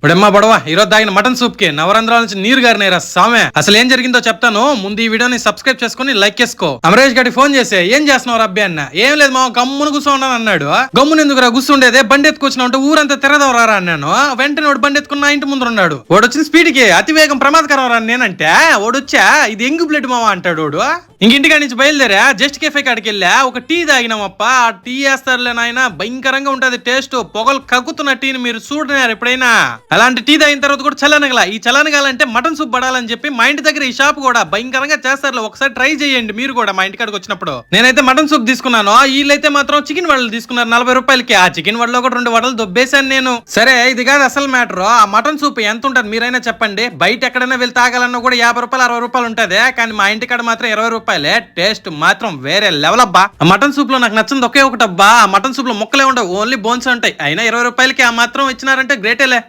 ఇప్పుడమ్మా బడవా ఈరోజు తాగిన mutton soup కి నవరంధ్రాల నుంచి నీరు గారినారా సామె. అసలు ఏం జరిగిందో చెప్తాను, ముందు ఈ వీడియోని సబ్స్క్రైబ్ చేసుకుని లైక్ చేసుకో. అమరేష్ గారికి ఫోన్ చేసి ఏం చేస్తున్నావు అబ్బి అన్న. ఏం లేదు మా గమ్మును కూర్చోండి అన్నాడు. గమ్మును ఎందుకు రా కూర్చుండేదే, బండి ఎత్తుకొచ్చినా ఉంటే ఊరంతా తిరగదాం రారా అన్నాను. వెంటనే వాడు బండి ఎత్తుకున్న ఇంటి ముందు ఉన్నాడు. వాడు వచ్చిన స్పీడ్ కి అతి వేగం ప్రమాదకరం రా నేనంటే, వాడొచ్చా ఇది ఎంగు బ్లడ్ మావా అంటాడు. వాడు ఇంటికాడి నుంచి బయలుదేరా జస్ట్ కేఫే కాడికి వెళ్ళా, ఒక టీ తాగినామప్ప. ఆ టీ వేస్తారులే నాయన, భయంకరంగా ఉంటది టేస్ట్. పొగలు కక్కుతున్న టీని మీరు చూడలేరు ఎప్పుడైనా. అలాంటి టీ తాగిన తర్వాత కూడా చల్లనగల. ఈ చల్లనగాలంటే మటన్ సూప్ పడాలని చెప్పి మా ఇంటి దగ్గర ఈ షాప్ కూడా భయంకరంగా చేస్తారు. ఒకసారి ట్రై చేయండి మీరు కూడా మా ఇంటికాడికి వచ్చినప్పుడు. నేనైతే మటన్ సూప్ తీసుకున్నాను, వీళ్ళైతే మాత్రం చికెన్ వడలు తీసుకున్నారు 40 రూపాయలకి. ఆ చికెన్ వడలో కూడా 2 వడలు దొబ్బేశాను నేను. సరే ఇది కాదు అసలు మ్యాటర్. ఆ మటన్ సూప్ ఎంత ఉంటుంది మీరైనా చెప్పండి. బయట ఎక్కడైనా వెళ్ళి తాగాలన్నా కూడా 50 రూపాయలు 60 రూపాయలు ఉంటది, కానీ మా ఇంటికాడ మాత్రం 20 రూపాయలే. టేస్ట్ మాత్రం వేరే లెవెల్ అబ్బా. ఆ మటన్ సూప్ లో నాకు నచ్చింది ఒకే ఒకటి అబ్బా, ఆ మటన్ సూప్ లో ముక్కలే ఉండవు, ఓన్లీ బోన్స్ ఉంటాయి. అయినా 20 రూపాయలకి ఆ మాత్రం ఇచ్చినారంటే గ్రేటేలే.